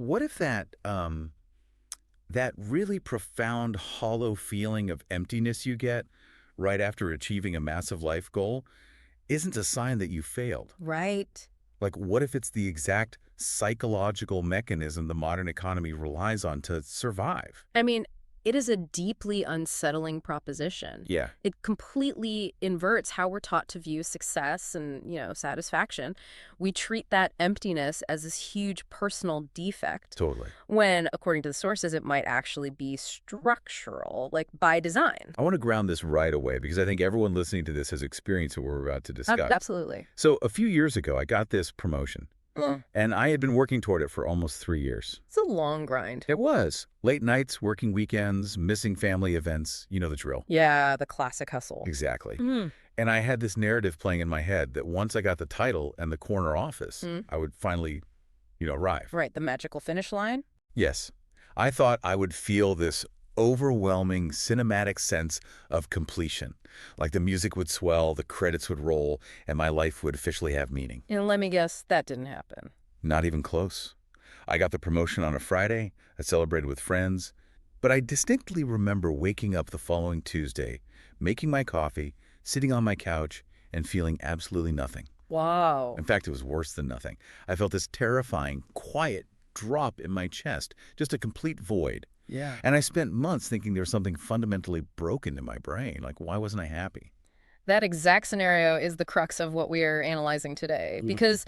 what if that really profound, hollow feeling of emptiness you get right after achieving a massive life goal isn't a sign that you failed? Right. Like, what if it's the exact psychological mechanism the modern economy relies on to survive? I mean, it is a deeply unsettling proposition. Yeah, It completely inverts how we're taught to view success and, satisfaction. We treat that emptiness as this huge personal defect, totally. when, according to the sources, it might actually be structural, like by design. I want to ground this right away because I think everyone listening to this has experienced what we're about to discuss. Absolutely. So a few years ago, I got this promotion, Mm. and I had been working toward it for almost 3 years. It's a long grind. It was. Late nights, working weekends, missing family events. You know the drill. Yeah, the classic hustle. Exactly. Mm. And I had this narrative playing in my head that once I got the title and the corner office, Mm. I would finally, arrive. Right, the magical finish line. Yes. I thought I would feel this overwhelming cinematic sense of completion. Like the music would swell, the credits would roll, and my life would officially have meaning. And let me guess, that didn't happen. Not even close. I got the promotion on a Friday. I celebrated with friends. But I distinctly remember waking up the following Tuesday, making my coffee, sitting on my couch, and feeling absolutely nothing. Wow. In fact, it was worse than nothing. I felt this terrifying, quiet drop in my chest, just a complete void. Yeah. And I spent months thinking there was something fundamentally broken in my brain. Like, why wasn't I happy? That exact scenario is the crux of what we are analyzing today, because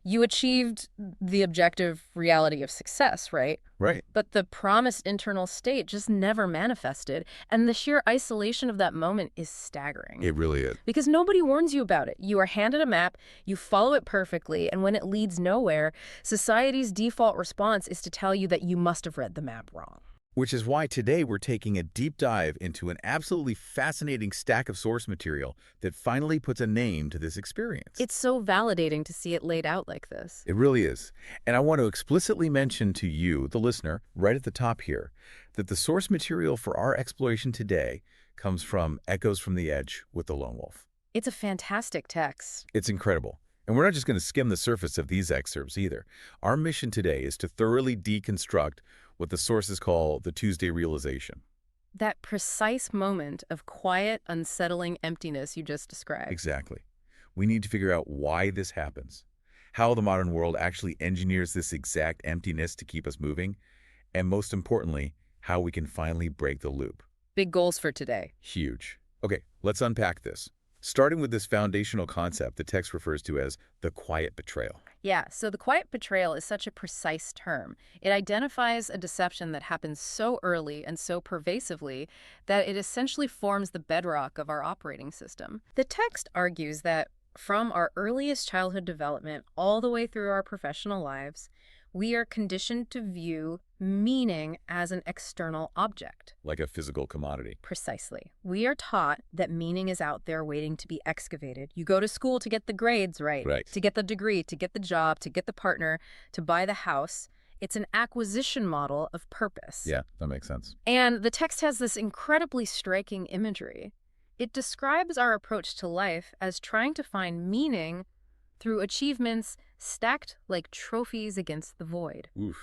you achieved the objective reality of success, right? Right. But the promised internal state just never manifested, and the sheer isolation of that moment is staggering. It really is. Because nobody warns you about it. You are handed a map, you follow it perfectly, and when it leads nowhere, society's default response is to tell you that you must have read the map wrong. Which is why today we're taking a deep dive into an absolutely fascinating stack of source material that finally puts a name to this experience. It's so validating to see it laid out like this. It really is. And I want to explicitly mention to you, the listener, right at the top here, that the source material for our exploration today comes from Echoes from the Edge with the Lone Wolf. It's a fantastic text. It's incredible. And we're not just going to skim the surface of these excerpts either. Our mission today is to thoroughly deconstruct what the sources call the Tuesday realization. That precise moment of quiet, unsettling emptiness you just described. Exactly. We need to figure out why this happens, how the modern world actually engineers this exact emptiness to keep us moving, and most importantly, how we can finally break the loop. Big goals for today. Huge. Okay, let's unpack this. Starting with this foundational concept the text refers to as the quiet betrayal. Yeah, so the quiet betrayal is such a precise term. It identifies a deception that happens so early and so pervasively that it essentially forms the bedrock of our operating system. The text argues that from our earliest childhood development all the way through our professional lives, we are conditioned to view meaning as an external object. Like a physical commodity. Precisely. We are taught that meaning is out there waiting to be excavated. You go to school to get the grades right, to get the degree, to get the job, to get the partner, to buy the house. It's an acquisition model of purpose. Yeah, that makes sense. And the text has this incredibly striking imagery. It describes our approach to life as trying to find meaning through achievements stacked like trophies against the void. Oof.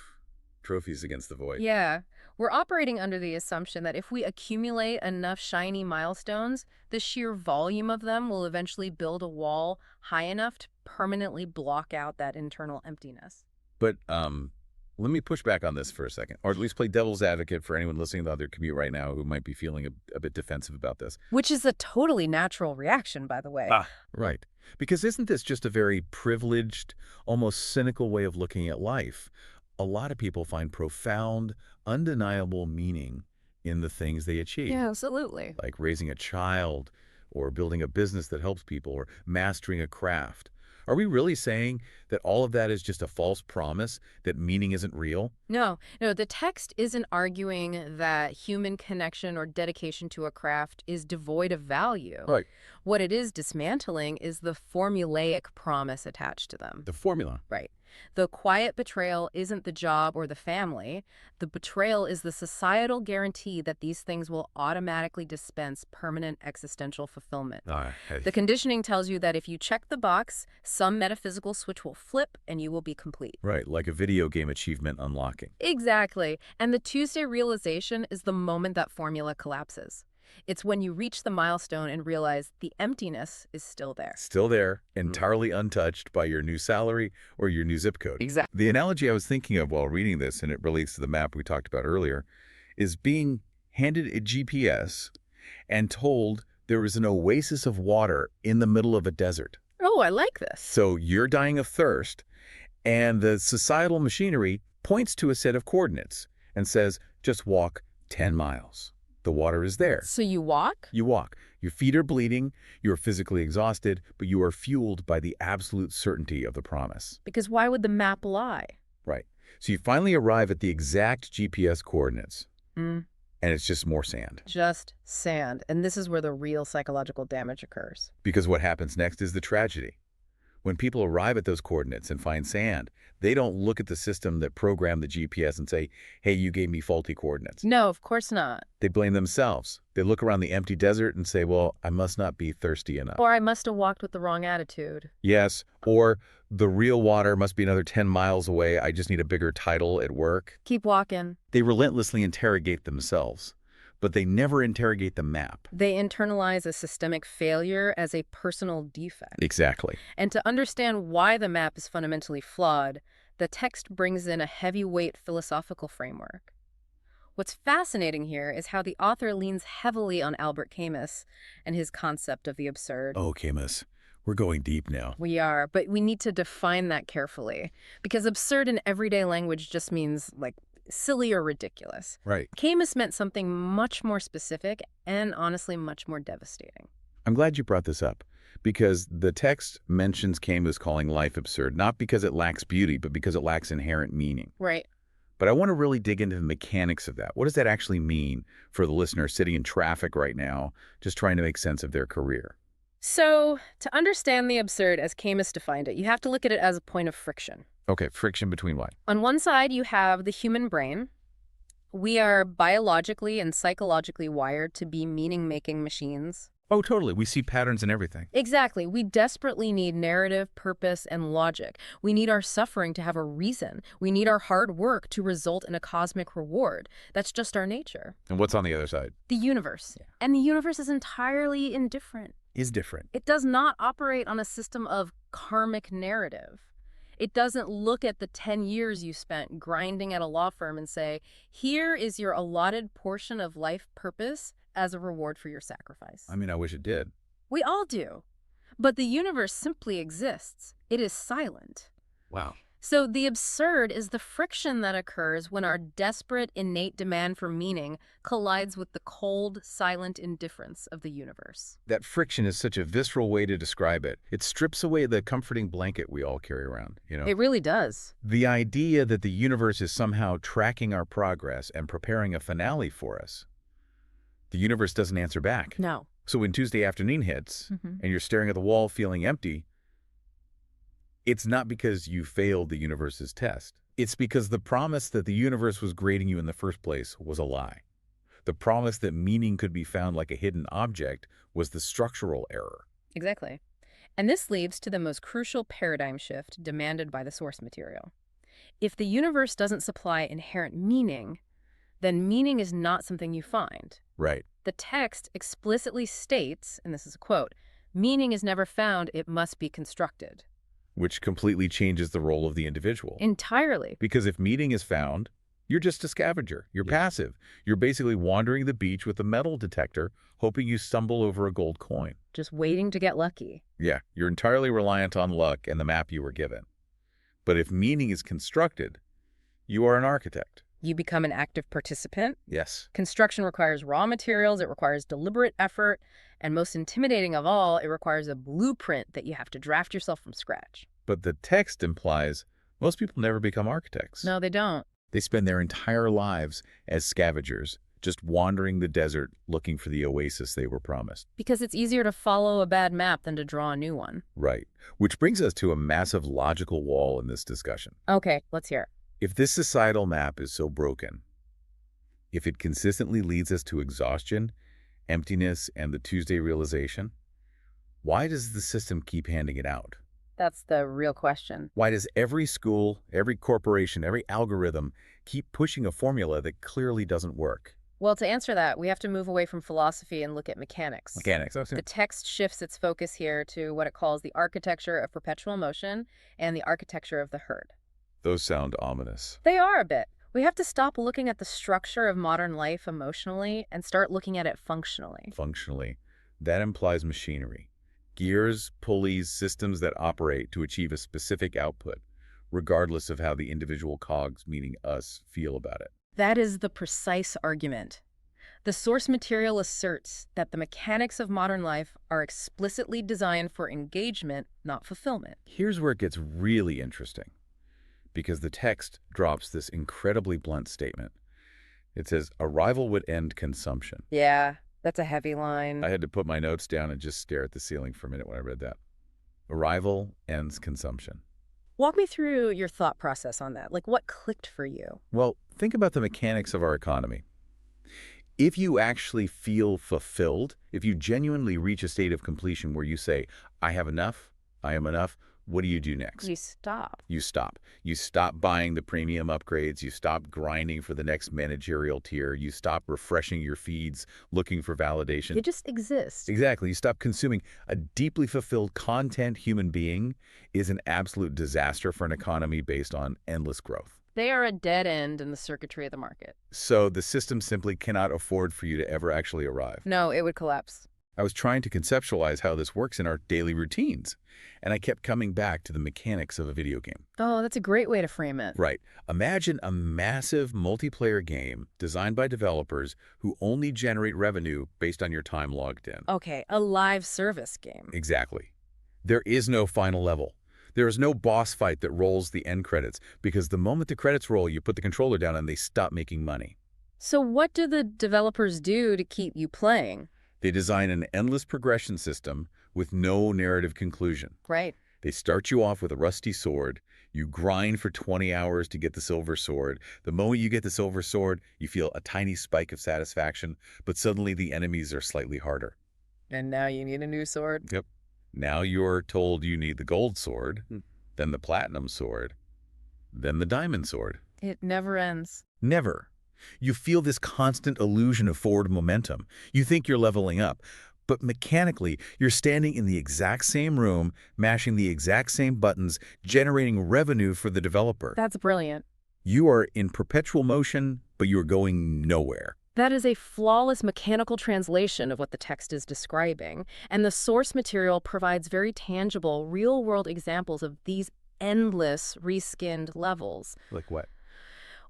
Trophies against the void. Yeah. We're operating under the assumption that if we accumulate enough shiny milestones, the sheer volume of them will eventually build a wall high enough to permanently block out that internal emptiness. But let me push back on this for a second, or at least play devil's advocate for anyone listening to their commute right now who might be feeling a bit defensive about this. Which is a totally natural reaction, by the way. Right. Because isn't this just a very privileged, almost cynical way of looking at life? A lot of people find profound, undeniable meaning in the things they achieve. Yeah, absolutely. Like raising a child, or building a business that helps people, or mastering a craft. Are we really saying that all of that is just a false promise, that meaning isn't real? No, the text isn't arguing that human connection or dedication to a craft is devoid of value. Right. What it is dismantling is the formulaic promise attached to them. The formula. Right. The quiet betrayal isn't the job or the family. The betrayal is the societal guarantee that these things will automatically dispense permanent existential fulfillment. The conditioning tells you that if you check the box, some metaphysical switch will flip and you will be complete. Right, like a video game achievement unlocking. Exactly. And the Tuesday realization is the moment that formula collapses. It's when you reach the milestone and realize the emptiness is still there. Still there, entirely untouched by your new salary or your new zip code. Exactly. The analogy I was thinking of while reading this, and it relates to the map we talked about earlier, is being handed a GPS and told there is an oasis of water in the middle of a desert. Oh, I like this. So you're dying of thirst, and the societal machinery points to a set of coordinates and says, just walk 10 miles. The water is there. So you walk? You walk. Your feet are bleeding, you are physically exhausted, but you are fueled by the absolute certainty of the promise. Because why would the map lie? Right. So you finally arrive at the exact GPS coordinates, Mm, and it's just more sand. just sand. And this is where the real psychological damage occurs. Because what happens next is the tragedy. When people arrive at those coordinates and find sand, they don't look at the system that programmed the GPS and say, hey, you gave me faulty coordinates. No, of course not. They blame themselves. They look around the empty desert and say, well, I must not be thirsty enough. Or I must have walked with the wrong attitude. Yes, or the real water must be another 10 miles away. I just need a bigger title at work. Keep walking. They relentlessly interrogate themselves, but they never interrogate the map. They internalize a systemic failure as a personal defect. Exactly. And to understand why the map is fundamentally flawed, the text brings in a heavyweight philosophical framework. What's fascinating here is how the author leans heavily on Albert Camus and his concept of the absurd. Oh, Camus, we're going deep now. We are, but we need to define that carefully, because absurd in everyday language just means, like, silly or ridiculous. Right. Camus meant something much more specific and, honestly, much more devastating. I'm glad you brought this up, because the text mentions Camus calling life absurd, not because it lacks beauty, but because it lacks inherent meaning. Right. But I want to really dig into the mechanics of that. What does that actually mean for the listener sitting in traffic right now, just trying to make sense of their career? So, to understand the absurd as Camus defined it, you have to look at it as a point of friction. Okay, friction between what? On one side, you have the human brain. We are biologically and psychologically wired to be meaning-making machines. Oh, totally. We see patterns in everything. Exactly. We desperately need narrative, purpose, and logic. We need our suffering to have a reason. We need our hard work to result in a cosmic reward. That's just our nature. And what's on the other side? The universe. Yeah. And the universe is entirely indifferent. Is different. It does not operate on a system of karmic narrative. It doesn't look at the 10 years you spent grinding at a law firm and say, here is your allotted portion of life purpose as a reward for your sacrifice. I mean, I wish it did. We all do. But the universe simply exists. It is silent. Wow. So the absurd is the friction that occurs when our desperate, innate demand for meaning collides with the cold, silent indifference of the universe. That friction is such a visceral way to describe it. It strips away the comforting blanket we all carry around, you know? It really does. The idea that the universe is somehow tracking our progress and preparing a finale for us. The universe doesn't answer back. No. So when Tuesday afternoon hits and you're staring at the wall feeling empty, it's not because you failed the universe's test. It's because the promise that the universe was grading you in the first place was a lie. The promise that meaning could be found like a hidden object was the structural error. Exactly. And this leads to the most crucial paradigm shift demanded by the source material. If the universe doesn't supply inherent meaning, then meaning is not something you find. Right. The text explicitly states, and this is a quote, meaning is never found, it must be constructed. Which completely changes the role of the individual. Entirely. Because if meaning is found, you're just a scavenger. You're passive. You're basically wandering the beach with a metal detector, hoping you stumble over a gold coin. Just waiting to get lucky. Yeah, you're entirely reliant on luck and the map you were given. But if meaning is constructed, you are an architect. You become an active participant. Yes. Construction requires raw materials, it requires deliberate effort, and most intimidating of all, it requires a blueprint that you have to draft yourself from scratch. But the text implies most people never become architects. No, they don't. They spend their entire lives as scavengers, just wandering the desert looking for the oasis they were promised. Because it's easier to follow a bad map than to draw a new one. Right. Which brings us to a massive logical wall in this discussion. Okay, let's hear it. If this societal map is so broken, if it consistently leads us to exhaustion, emptiness, and the Tuesday realization, why does the system keep handing it out? That's the real question. Why does every school, every corporation, every algorithm keep pushing a formula that clearly doesn't work? Well, to answer that, we have to move away from philosophy and look at mechanics. Mechanics. The text shifts its focus here to what it calls the architecture of perpetual motion and the architecture of the herd. Those sound ominous. They are a bit. We have to stop looking at the structure of modern life emotionally and start looking at it functionally. Functionally, that implies machinery. Gears, pulleys, systems that operate to achieve a specific output, regardless of how the individual cogs, meaning us, feel about it. That is the precise argument. The source material asserts that the mechanics of modern life are explicitly designed for engagement, not fulfillment. Here's where it gets really interesting, because the text drops this incredibly blunt statement. It says, arrival would end consumption. Yeah, that's a heavy line. I had to put my notes down and just stare at the ceiling for a minute when I read that. Arrival ends consumption. Walk me through your thought process on that. Like, what clicked for you? Well, think about the mechanics of our economy. If you actually feel fulfilled, if you genuinely reach a state of completion where you say, I have enough, I am enough, what do you do next? You stop. You stop. You stop buying the premium upgrades. You stop grinding for the next managerial tier. You stop refreshing your feeds, looking for validation. You just exist. Exactly. You stop consuming. A deeply fulfilled content human being is an absolute disaster for an economy based on endless growth. They are a dead end in the circuitry of the market. So the system simply cannot afford for you to ever actually arrive. No, it would collapse. I was trying to conceptualize how this works in our daily routines, and I kept coming back to the mechanics of a video game. Oh, that's a great way to frame it. Right. Imagine a massive multiplayer game designed by developers who only generate revenue based on your time logged in. Okay, a live service game. Exactly. There is no final level. There is no boss fight that rolls the end credits, because the moment the credits roll, you put the controller down and they stop making money. So what do the developers do to keep you playing? They design an endless progression system with no narrative conclusion. Right. They start you off with a rusty sword. You grind for 20 hours to get the silver sword. The moment you get the silver sword, you feel a tiny spike of satisfaction, but suddenly the enemies are slightly harder. And now you need a new sword? Yep. Now you're told you need the gold sword, then the platinum sword, then the diamond sword. It never ends. Never. You feel this constant illusion of forward momentum. You think you're leveling up. But mechanically, you're standing in the exact same room, mashing the exact same buttons, generating revenue for the developer. That's brilliant. You are in perpetual motion, but you're going nowhere. That is a flawless mechanical translation of what the text is describing, and the source material provides very tangible, real-world examples of these endless, reskinned levels. Like what?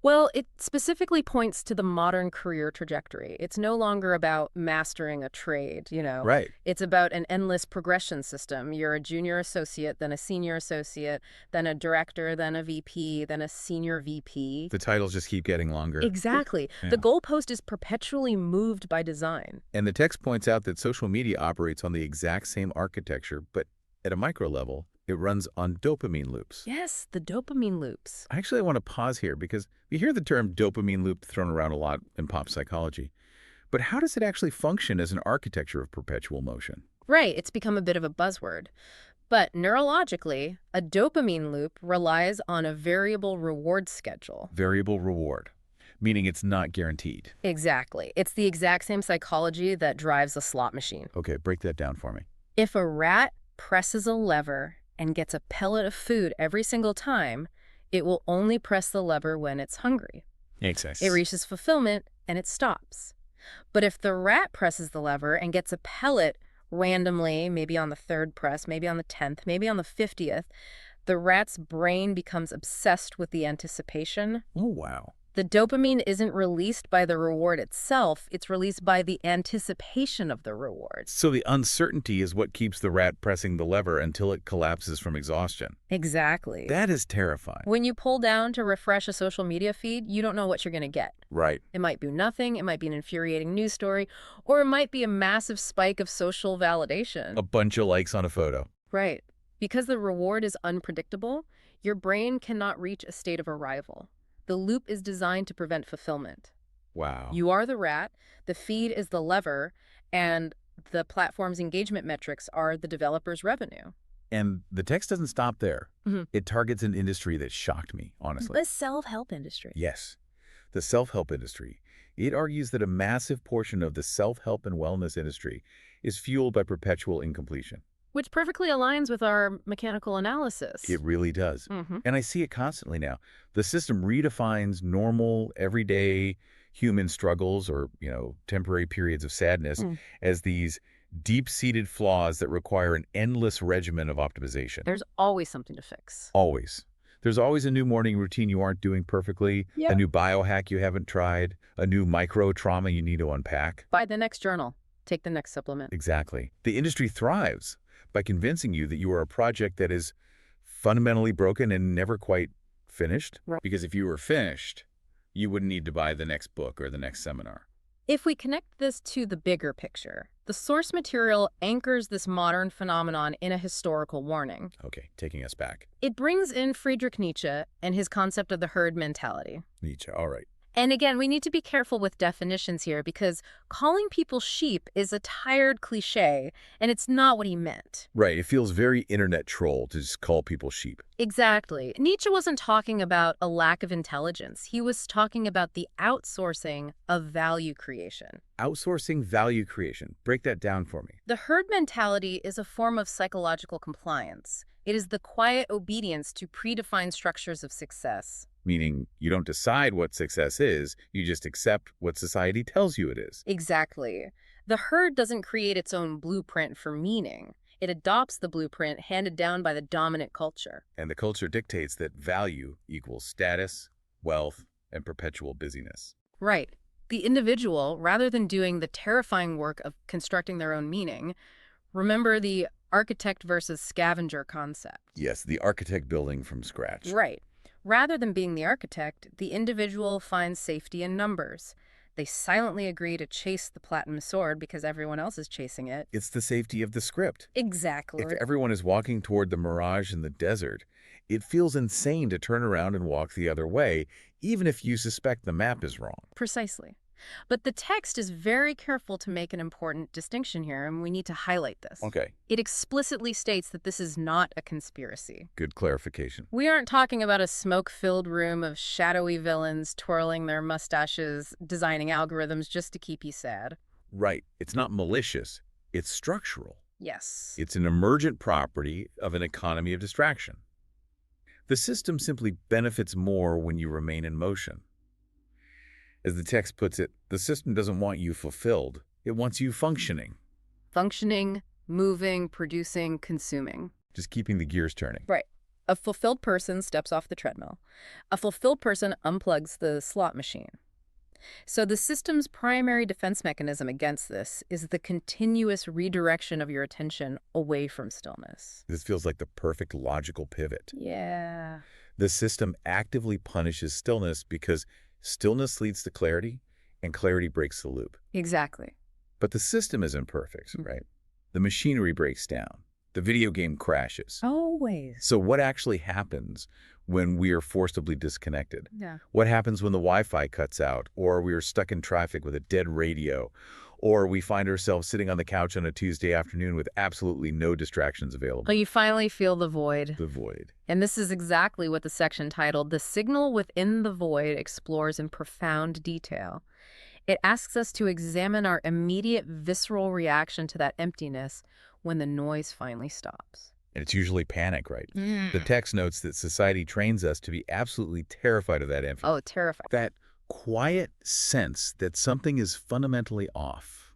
Well, it specifically points to the modern career trajectory. It's no longer about mastering a trade, Right. It's about an endless progression system. You're a junior associate, then a senior associate, then a director, then a VP, then a senior VP. The titles just keep getting longer. Exactly. Yeah. The goalpost is perpetually moved by design. And the text points out that social media operates on the exact same architecture, but at a micro level, it runs on dopamine loops. Yes, the dopamine loops. Actually, I want to pause here because we hear the term dopamine loop thrown around a lot in pop psychology. But how does it actually function as an architecture of perpetual motion? Right, it's become a bit of a buzzword. But neurologically, a dopamine loop relies on a variable reward schedule. Variable reward, meaning it's not guaranteed. Exactly. It's the exact same psychology that drives a slot machine. Okay, break that down for me. If a rat presses a lever and gets a pellet of food every single time, it will only press the lever when it's hungry. Makes sense. It reaches fulfillment and it stops. But if the rat presses the lever and gets a pellet randomly, maybe on the 3rd press, maybe on the 10th, maybe on the 50th, the rat's brain becomes obsessed with the anticipation. Oh, wow. The dopamine isn't released by the reward itself, it's released by the anticipation of the reward. So the uncertainty is what keeps the rat pressing the lever until it collapses from exhaustion. Exactly. That is terrifying. When you pull down to refresh a social media feed, you don't know what you're going to get. Right. It might be nothing, it might be an infuriating news story, or it might be a massive spike of social validation. A bunch of likes on a photo. Right. Because the reward is unpredictable, your brain cannot reach a state of arrival. The loop is designed to prevent fulfillment. Wow. You are the rat, the feed is the lever, and the platform's engagement metrics are the developer's revenue. And the text doesn't stop there. Mhm. It targets an industry that shocked me, honestly. The self-help industry. Yes, the self-help industry. It argues that a massive portion of the self-help and wellness industry is fueled by perpetual incompletion. Which perfectly aligns with our mechanical analysis. It really does. Mm-hmm. And I see it constantly now. The system redefines normal, everyday human struggles or, temporary periods of sadness as these deep-seated flaws that require an endless regimen of optimization. There's always something to fix. Always. There's always a new morning routine you aren't doing perfectly, Yep. a new biohack you haven't tried, a new micro-trauma you need to unpack. Buy the next journal. Take the next supplement. Exactly. The industry thrives by convincing you that you are a project that is fundamentally broken and never quite finished. Right. Because if you were finished, you wouldn't need to buy the next book or the next seminar. If we connect this to the bigger picture, the source material anchors this modern phenomenon in a historical warning. Okay, taking us back. It brings in Friedrich Nietzsche and his concept of the herd mentality. Nietzsche, all right. And again, we need to be careful with definitions here because calling people sheep is a tired cliche, and it's not what he meant. Right, it feels very internet troll to just call people sheep. Exactly. Nietzsche wasn't talking about a lack of intelligence. He was talking about the outsourcing of value creation. Outsourcing value creation. Break that down for me. The herd mentality is a form of psychological compliance. It is the quiet obedience to predefined structures of success. Meaning you don't decide what success is, you just accept what society tells you it is. Exactly. The herd doesn't create its own blueprint for meaning. It adopts the blueprint handed down by the dominant culture. And the culture dictates that value equals status, wealth, and perpetual busyness. Right. The individual, rather than doing the terrifying work of constructing their own meaning, remember the architect versus scavenger concept. Yes, the architect building from scratch. Right. Rather than being the architect, the individual finds safety in numbers. They silently agree to chase the platinum sword because everyone else is chasing it. It's the safety of the script. Exactly. If everyone is walking toward the mirage in the desert, it feels insane to turn around and walk the other way, even if you suspect the map is wrong. Precisely. But the text is very careful to make an important distinction here, and we need to highlight this. Okay, It explicitly states that this is not a conspiracy. good clarification. We aren't talking about a smoke-filled room of shadowy villains twirling their mustaches, designing algorithms just to keep you sad. Right, it's not malicious, it's structural. Yes. It's an emergent property of an economy of distraction. The system simply benefits more when you remain in motion. As the text puts it, the system doesn't want you fulfilled. It wants you functioning, Functioning, moving, producing, consuming. just keeping the gears turning. Right. A fulfilled person steps off the treadmill. A fulfilled person unplugs the slot machine. So the system's primary defense mechanism against this is the continuous redirection of your attention away from stillness. This feels like the perfect logical pivot. Yeah. The system actively punishes stillness because stillness leads to clarity, and clarity breaks the loop. Exactly. But the system isn't perfect, right? The machinery breaks down. The video game crashes. Always. So what actually happens when we are forcibly disconnected? Yeah. What happens when the Wi-Fi cuts out, or we are stuck in traffic with a dead radio, or we find ourselves sitting on the couch on a Tuesday afternoon with absolutely no distractions available? But you finally feel the void. The void. And this is exactly what the section titled "The Signal Within the Void" explores in profound detail. It asks us to examine our immediate visceral reaction to that emptiness when the noise finally stops. And it's usually panic, right? The text notes that society trains us to be absolutely terrified of that emptiness. Oh, terrifying. That quiet sense that something is fundamentally off.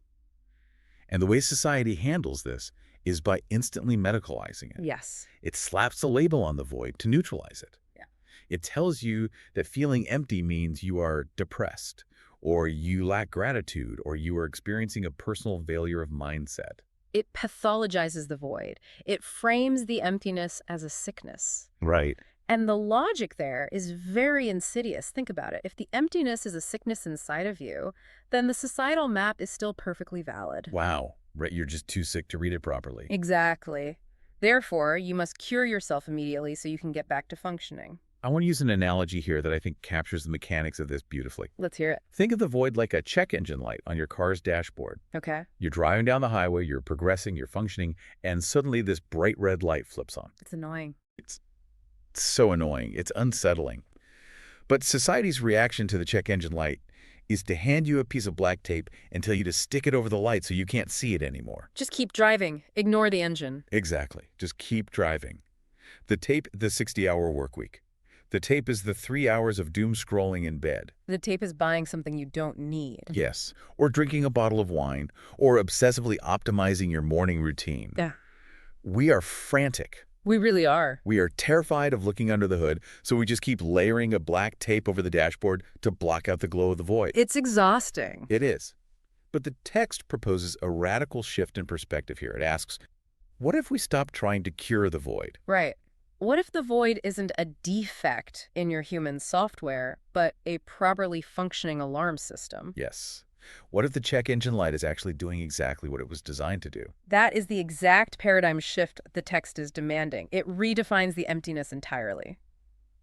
And the way society handles this is by instantly medicalizing it. Yes. It slaps a label on the void to neutralize it. Yeah. It tells you that feeling empty means you are depressed, or you lack gratitude, or you are experiencing a personal failure of mindset. It pathologizes the void. It frames the emptiness as a sickness. Right. And the logic there is very insidious. Think about it. If the emptiness is a sickness inside of you, then the societal map is still perfectly valid. Wow. Right, you're just too sick to read it properly. Exactly. Therefore, you must cure yourself immediately so you can get back to functioning. I want to use an analogy here that I think captures the mechanics of this beautifully. Let's hear it. Think of the void like a check engine light on your car's dashboard. Okay. You're driving down the highway, you're progressing, you're functioning, and suddenly this bright red light flips on. It's annoying. It's so annoying. It's unsettling. But society's reaction to the check engine light is to hand you a piece of black tape and tell you to stick it over the light so you can't see it anymore. Just keep driving. Ignore the engine. Exactly. Just keep driving. The tape, the 60-hour work week. The tape is the 3 hours of doom scrolling in bed. The tape is buying something you don't need. Yes. Or drinking a bottle of wine, or obsessively optimizing your morning routine. Yeah. We are frantic. We really are. We are terrified of looking under the hood, so we just keep layering a black tape over the dashboard to block out the glow of the void. It's exhausting. It is. But the text proposes a radical shift in perspective here. It asks, what if we stop trying to cure the void? Right. What if the void isn't a defect in your human software, but a properly functioning alarm system? Yes. What if the check engine light is actually doing exactly what it was designed to do? That is the exact paradigm shift the text is demanding. It redefines the emptiness entirely.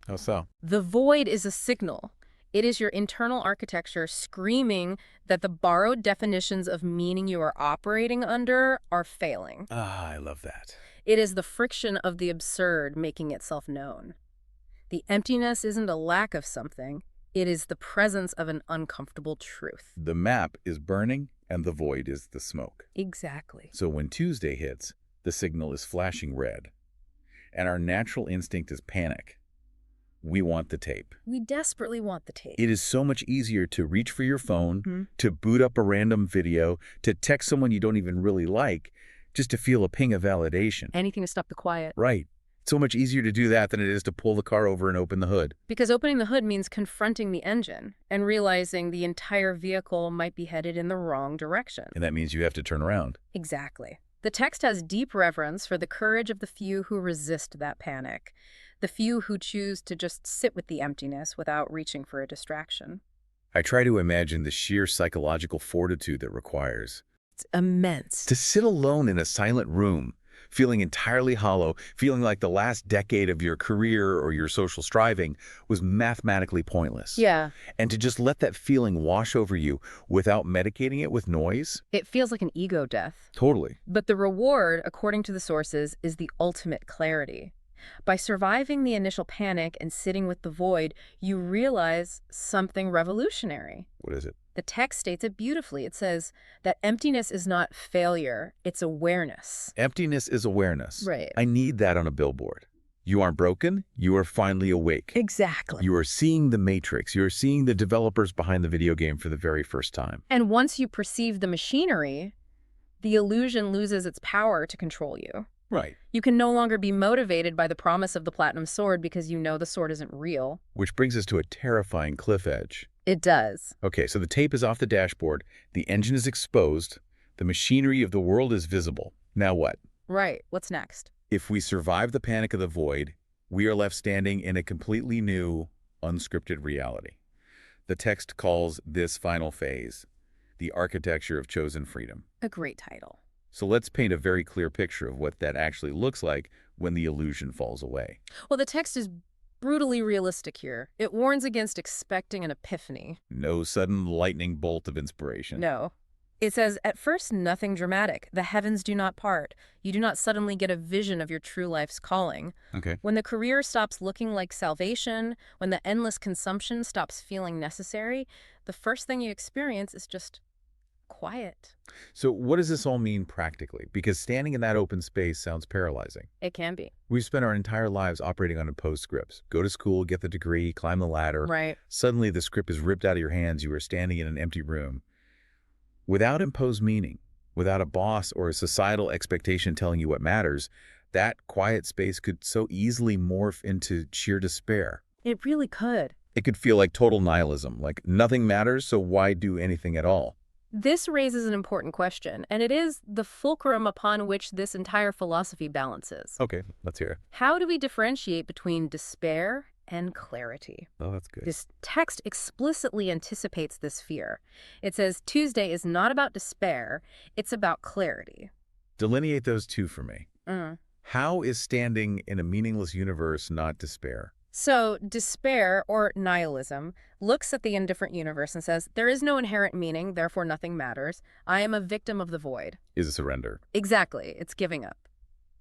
How so? The void is a signal. It is your internal architecture screaming that the borrowed definitions of meaning you are operating under are failing. Ah, I love that. It is the friction of the absurd making itself known. The emptiness isn't a lack of something. It is the presence of an uncomfortable truth. The map is burning and the void is the smoke. Exactly. So when Tuesday hits, the signal is flashing red. And our natural instinct is panic. We want the tape. We desperately want the tape. It is so much easier to reach for your phone, Mhm. to boot up a random video, to text someone you don't even really like, just to feel a ping of validation. Anything to stop the quiet. Right. It's so much easier to do that than it is to pull the car over and open the hood. Because opening the hood means confronting the engine and realizing the entire vehicle might be headed in the wrong direction. And that means you have to turn around. Exactly. The text has deep reverence for the courage of the few who resist that panic, the few who choose to just sit with the emptiness without reaching for a distraction. I try to imagine the sheer psychological fortitude that requires. It's immense. To sit alone in a silent room, feeling entirely hollow, feeling like the last decade of your career or your social striving was mathematically pointless. Yeah. And to just let that feeling wash over you without medicating it with noise? It feels like an ego death. Totally. But the reward, according to the sources, is the ultimate clarity. By surviving the initial panic and sitting with the void, you realize something revolutionary. What is it? The text states it beautifully. It says that emptiness is not failure, it's awareness. Emptiness is awareness. Right. I need that on a billboard. You aren't broken. You are finally awake. Exactly. You are seeing the matrix. You are seeing the developers behind the video game for the very first time. And once you perceive the machinery, the illusion loses its power to control you. Right. You can no longer be motivated by the promise of the platinum sword because you know the sword isn't real. Which brings us to a terrifying cliff edge. It does. Okay, so the tape is off the dashboard, the engine is exposed, the machinery of the world is visible. Now what? Right. What's next? If we survive the panic of the void, we are left standing in a completely new, unscripted reality. The text calls this final phase the architecture of chosen freedom. A great title. So let's paint a very clear picture of what that actually looks like when the illusion falls away. Well, the text is brutally realistic here. It warns against expecting an epiphany. No sudden lightning bolt of inspiration. No. It says, at first, nothing dramatic. The heavens do not part. You do not suddenly get a vision of your true life's calling. Okay. When the career stops looking like salvation, when the endless consumption stops feeling necessary, the first thing you experience is just quiet. So what does this all mean practically? Because standing in that open space sounds paralyzing. It can be. We've spent our entire lives operating on imposed scripts. Go to school, get the degree, climb the ladder. Right. Suddenly the script is ripped out of your hands. You are standing in an empty room. Without imposed meaning, without a boss or a societal expectation telling you what matters, that quiet space could so easily morph into sheer despair. It really could. It could feel like total nihilism, like nothing matters, so why do anything at all? This raises an important question, and it is the fulcrum upon which this entire philosophy balances. Okay, let's hear it. How do we differentiate between despair and clarity? Oh, that's good. This text explicitly anticipates this fear. It says Tuesday is not about despair, it's about clarity. Delineate those two for me. Mm. How is standing in a meaningless universe not despair? So, despair, or nihilism, looks at the indifferent universe and says, there is no inherent meaning, therefore nothing matters. I am a victim of the void. Is a surrender. Exactly, it's giving up.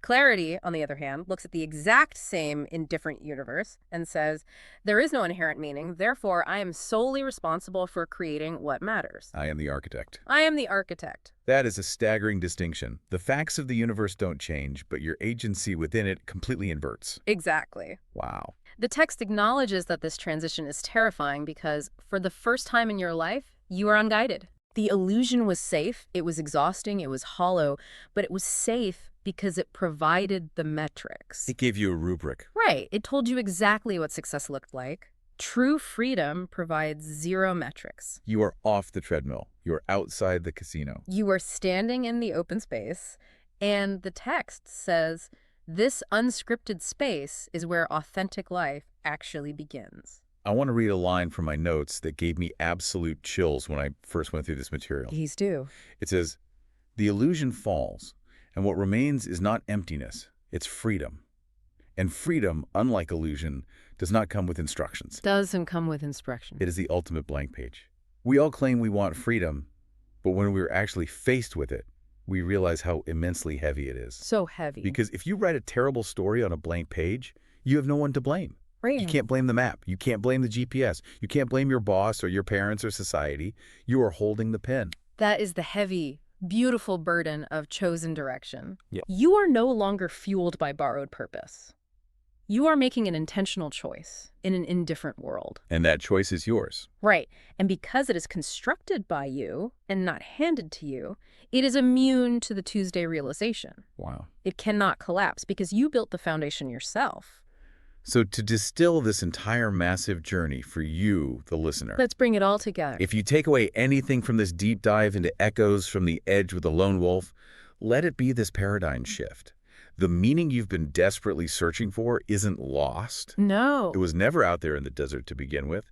Clarity, on the other hand, looks at the exact same indifferent universe and says, there is no inherent meaning, therefore I am solely responsible for creating what matters. I am the architect. I am the architect. That is a staggering distinction. The facts of the universe don't change, but your agency within it completely inverts. Exactly. Wow. The text acknowledges that this transition is terrifying because, for the first time in your life, you are unguided. The illusion was safe, it was exhausting, it was hollow, but it was safe because it provided the metrics. It gave you a rubric. Right, it told you exactly what success looked like. True freedom provides zero metrics. You are off the treadmill. You are outside the casino. You are standing in the open space, and the text says, this unscripted space is where authentic life actually begins. I want to read a line from my notes that gave me absolute chills when I first went through this material. Please do. It says, the illusion falls, and what remains is not emptiness, it's freedom. And freedom, unlike illusion, does not come with instructions. Doesn't come with instructions. It is the ultimate blank page. We all claim we want freedom, but when we're actually faced with it, we realize how immensely heavy it is. So heavy. Because if you write a terrible story on a blank page, you have no one to blame. Right. You can't blame the map. You can't blame the GPS. You can't blame your boss or your parents or society. You are holding the pen. That is the heavy, beautiful burden of chosen direction. Yep. You are no longer fueled by borrowed purpose. You are making an intentional choice in an indifferent world. And that choice is yours. Right. And because it is constructed by you and not handed to you, it is immune to the Tuesday realization. Wow. It cannot collapse because you built the foundation yourself. So to distill this entire massive journey for you, the listener, Let's bring it all together. if you take away anything from this deep dive into echoes from the edge with the lone wolf, let it be this paradigm shift. The meaning you've been desperately searching for isn't lost. No. It was never out there in the desert to begin with.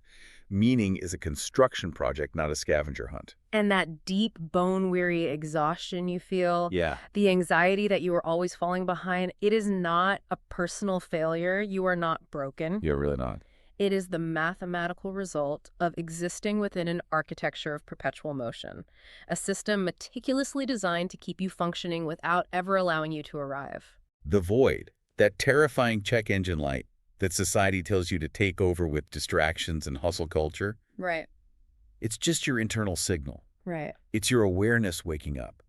Meaning is a construction project, not a scavenger hunt. And that deep, bone-weary exhaustion you feel, Yeah. the anxiety that you are always falling behind, it is not a personal failure. You are not broken. You're really not. It is the mathematical result of existing within an architecture of perpetual motion, a system meticulously designed to keep you functioning without ever allowing you to arrive. The void, that terrifying check engine light that society tells you to take over with distractions and hustle culture, Right. it's just your internal signal. Right. It's your awareness waking up.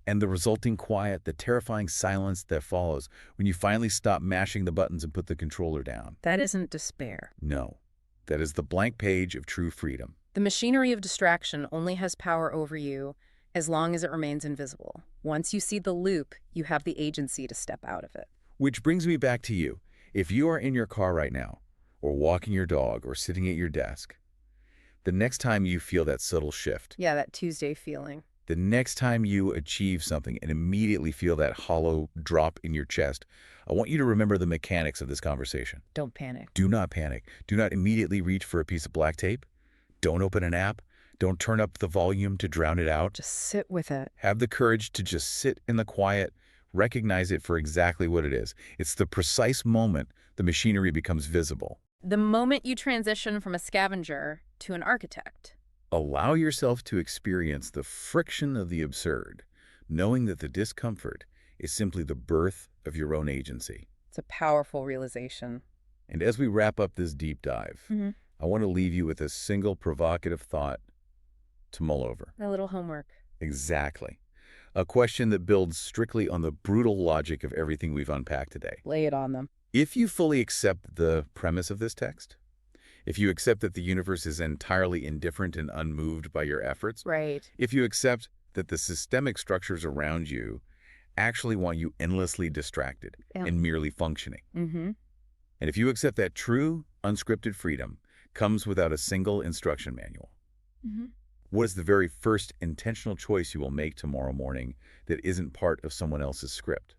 And the resulting quiet, the terrifying silence that follows when you finally stop mashing the buttons and put the controller down. That isn't despair. No, that is the blank page of true freedom. The machinery of distraction only has power over you as long as it remains invisible. Once you see the loop, you have the agency to step out of it. Which brings me back to you. If you are in your car right now, or walking your dog, or sitting at your desk, the next time you feel that subtle shift, Yeah, that Tuesday feeling. the next time you achieve something and immediately feel that hollow drop in your chest, I want you to remember the mechanics of this conversation. Don't panic. Do not panic. Do not immediately reach for a piece of black tape. Don't open an app. Don't turn up the volume to drown it out. Just sit with it. Have the courage to just sit in the quiet, recognize it for exactly what it is. It's the precise moment the machinery becomes visible. The moment you transition from a scavenger to an architect. Allow yourself to experience the friction of the absurd, knowing that the discomfort is simply the birth of your own agency. It's a powerful realization. And as we wrap up this deep dive, I want to leave you with a single provocative thought to mull over. A little homework. Exactly. A question that builds strictly on the brutal logic of everything we've unpacked today. Lay it on them. If you fully accept the premise of this text, if you accept that the universe is entirely indifferent and unmoved by your efforts, Right. if you accept that the systemic structures around you actually want you endlessly distracted Yeah. and merely functioning, Mm-hmm. and if you accept that true, Unscripted freedom comes without a single instruction manual. Hmm. What is the very first intentional choice you will make tomorrow morning that isn't part of someone else's script?